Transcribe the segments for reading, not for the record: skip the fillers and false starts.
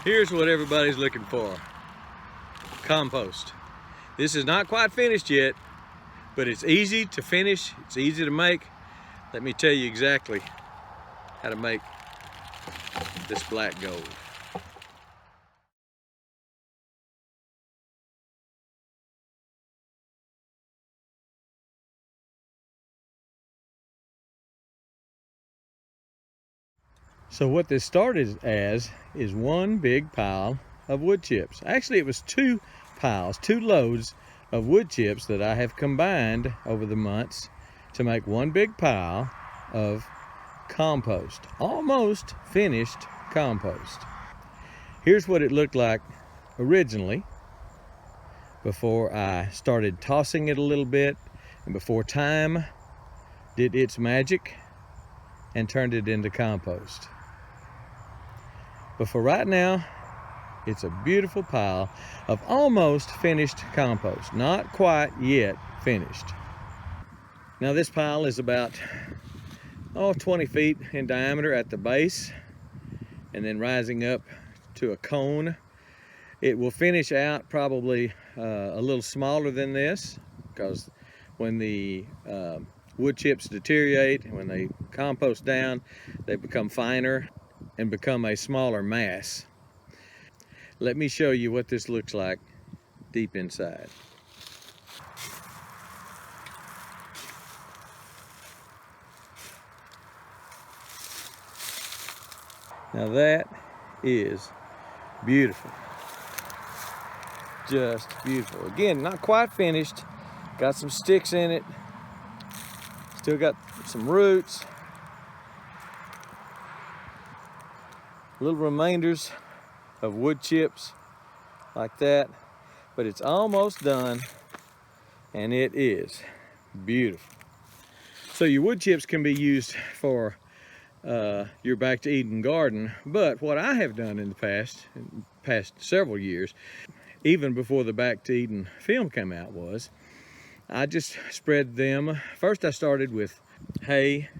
Here's what everybody's looking for. Compost. This is not quite finished yet, but it's easy to finish, it's easy to make. Let me tell you exactly how to make this black gold. So what this started as is one big pile of wood chips. Actually, it was two piles, two loads of wood chips that I have combined over the months to make one big pile of compost, almost finished compost. Here's what it looked like originally before I started tossing it a little bit and before time did its magic and turned it into compost. But for right now, it's a beautiful pile of almost finished compost, not quite yet finished. Now this pile is about 20 feet in diameter at the base and then rising up to a cone. It will finish out probably a little smaller than this, because when the wood chips deteriorate, when they compost down, they become finer and become a smaller mass. Let me show you what this looks like deep inside. Now that is beautiful. Just beautiful. Again, not quite finished. Got some sticks in it. Still got some roots. Little remainders of wood chips like that. But it's almost done and it is beautiful. So your wood chips can be used for your back to Eden garden, but what I have done in the past several years, even before the Back to Eden film came out, was I just spread them. First I started with hay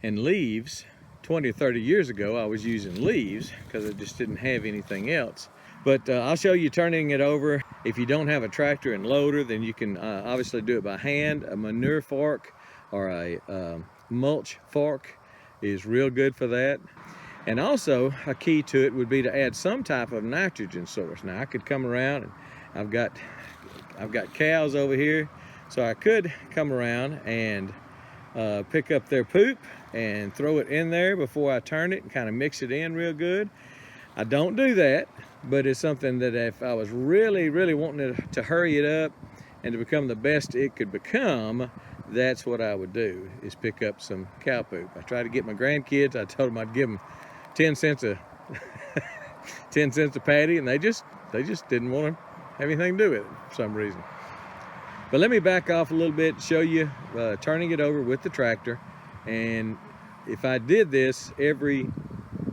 and leaves. 20 or 30 years ago I was using leaves because I just didn't have anything else. But I'll show you turning it over. If you don't have a tractor and loader, then you can obviously do it by hand. A manure fork or a mulch fork is real good for that. And also a key to it would be to add some type of nitrogen source. Now I could come around and I've got cows over here, so I could come around and pick up their poop and throw it in there before I turn it and kind of mix it in real good. I don't do that, but it's something that if I was really wanting to hurry it up and to become the best it could become, that's what I would do, is pick up some cow poop. I tried to get my grandkids, I told them I'd give them 10 cents a 10 cents a patty, and they just didn't want to have anything to do with it for some reason. But let me back off a little bit and show you turning it over with the tractor. And if I did this every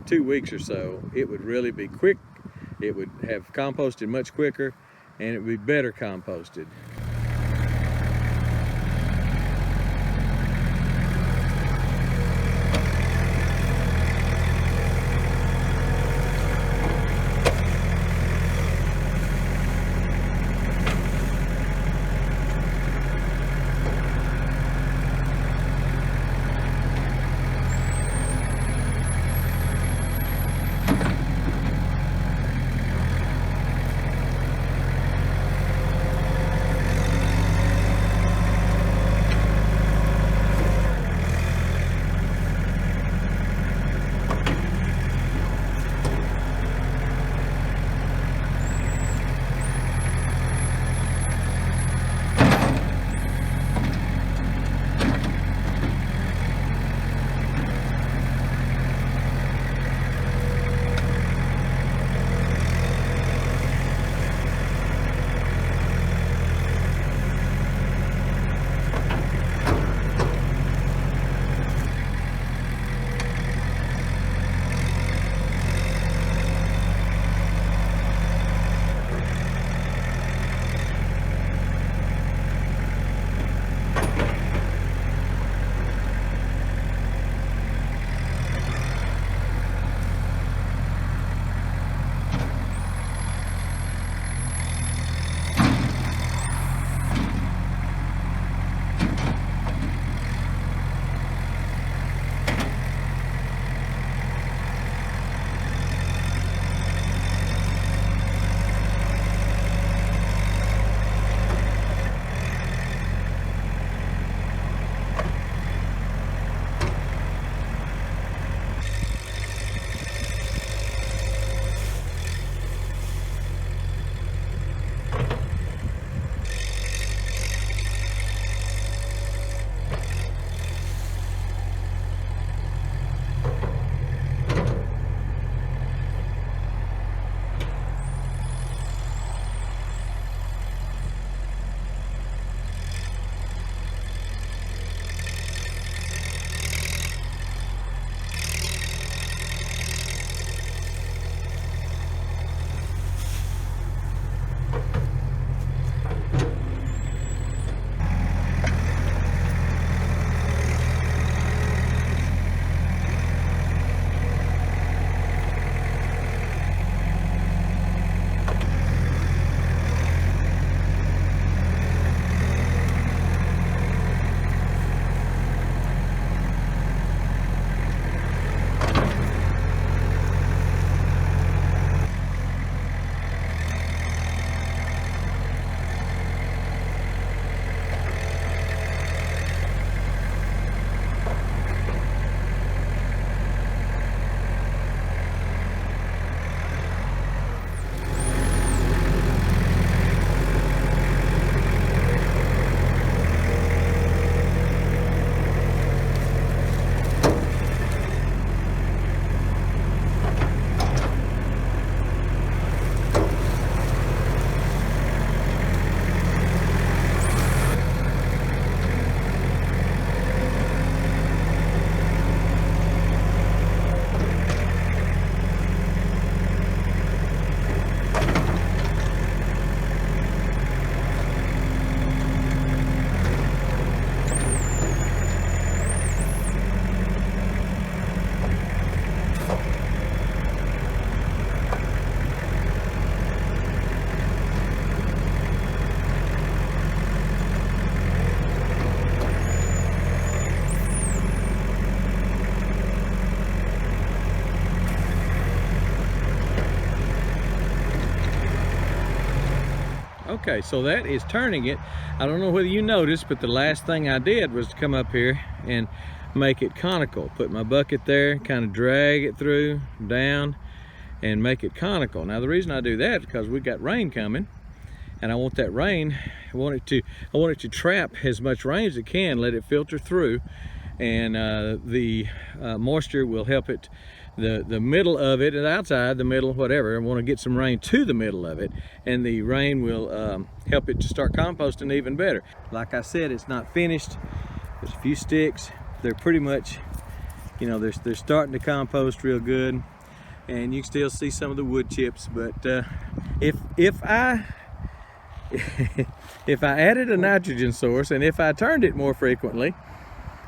2 weeks or so, it would really be quick. It would have composted much quicker and it would be better composted. Okay, so that is turning it. I don't know whether you noticed, but the last thing I did was to come up here and make it conical. Put my bucket there, kind of drag it through, down, and make it conical. Now the reason I do that is because we got rain coming, and I want that rain, I want it to trap as much rain as it can, let it filter through, and the moisture will help it, the middle of it, and outside, the middle, whatever. I want to get some rain to the middle of it, and the rain will help it to start composting even better. Like I said, it's not finished. There's a few sticks. They're pretty much, you know, they're starting to compost real good, and you can still see some of the wood chips. But if I added a nitrogen source, and if I turned it more frequently,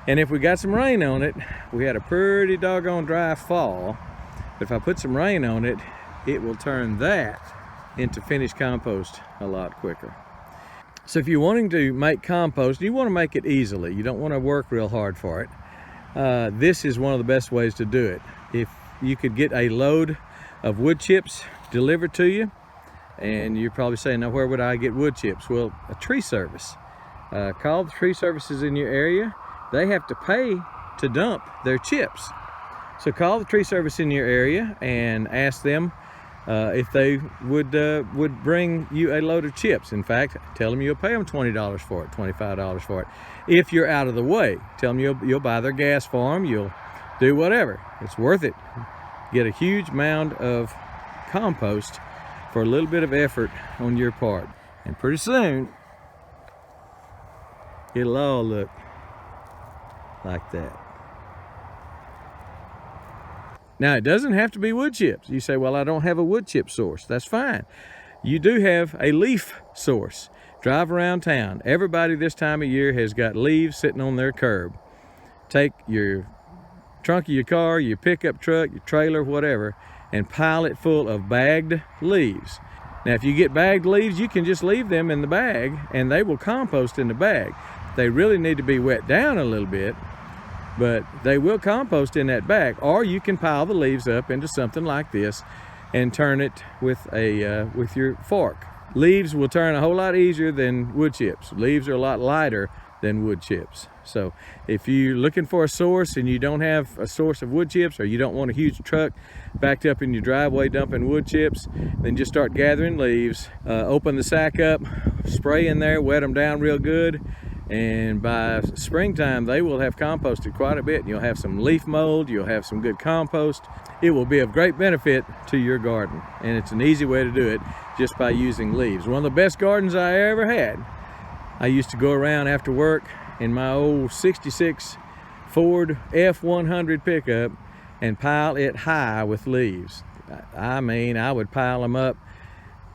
and if we got some rain on it, we had a pretty doggone dry fall, but if I put some rain on it, it will turn that into finished compost a lot quicker. So if you're wanting to make compost, you want to make it easily. You don't want to work real hard for it. This is one of the best ways to do it. If you could get a load of wood chips delivered to you, and you're probably saying, now where would I get wood chips? Well, a tree service. Call the tree services in your area. They have to pay to dump their chips. So call the tree service in your area and ask them if they would bring you a load of chips. In fact, tell them you'll pay them $20 for it, $25 for it. If you're out of the way, tell them you'll buy their gas for them, you'll do whatever. It's worth it. Get a huge mound of compost for a little bit of effort on your part. And pretty soon, it'll all look like that. Now, it doesn't have to be wood chips. You say, well, I don't have a wood chip source. That's fine. You do have a leaf source. Drive around town. Everybody this time of year has got leaves sitting on their curb. Take your trunk of your car, your pickup truck, your trailer, whatever, and pile it full of bagged leaves. Now, if you get bagged leaves, you can just leave them in the bag and they will compost in the bag. They really need to be wet down a little bit, but they will compost in that bag. Or you can pile the leaves up into something like this and turn it with your fork. Leaves will turn a whole lot easier than wood chips. Leaves are a lot lighter than wood chips. So if you're looking for a source and you don't have a source of wood chips, or you don't want a huge truck backed up in your driveway dumping wood chips, then just start gathering leaves. Open the sack up, spray in there, wet them down real good, and by springtime they will have composted quite a bit. You'll have some leaf mold, you'll have some good compost. It will be of great benefit to your garden, and it's an easy way to do it just by using leaves. One of the best gardens I ever had. I used to go around after work in my old 66 Ford F100 pickup and pile it high with leaves. I mean, I would pile them up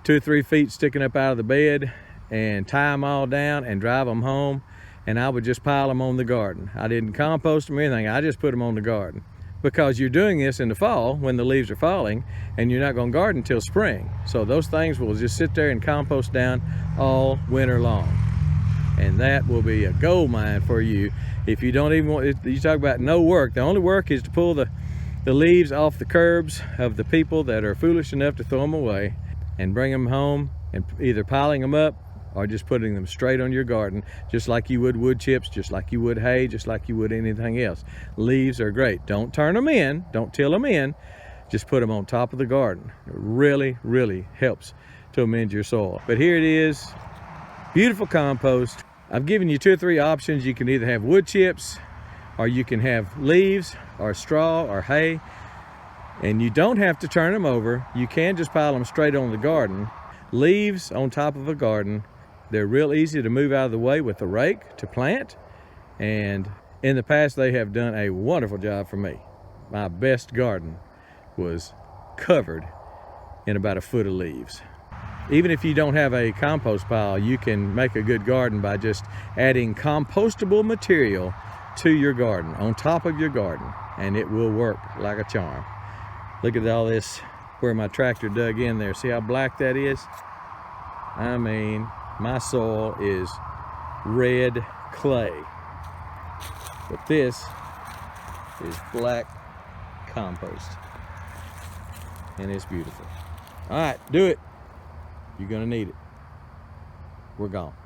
2 or 3 feet sticking up out of the bed and tie them all down and drive them home, and I would just pile them on the garden. I didn't compost them or anything, I just put them on the garden. Because you're doing this in the fall when the leaves are falling, and you're not going to garden until spring. So those things will just sit there and compost down all winter long. And that will be a gold mine for you. If you don't even want, you talk about no work, the only work is to pull the leaves off the curbs of the people that are foolish enough to throw them away, and bring them home, and either piling them up or just putting them straight on your garden, just like you would wood chips, just like you would hay, just like you would anything else. Leaves are great. Don't turn them in, don't till them in, just put them on top of the garden. It really, really helps to amend your soil. But here it is, beautiful compost. I've given you 2 or 3 options. You can either have wood chips, or you can have leaves, or straw, or hay, and you don't have to turn them over. You can just pile them straight on the garden. Leaves on top of a garden, they're real easy to move out of the way with a rake to plant, and in the past they have done a wonderful job for me. My best garden was covered in about 1 foot of leaves. Even if you don't have a compost pile, you can make a good garden by just adding compostable material to your garden, on top of your garden, and it will work like a charm. Look at all this where my tractor dug in there. See how black that is? I mean, my soil is red clay, but this is black compost, and it's beautiful. All right, do it. You're gonna need it. we're gone.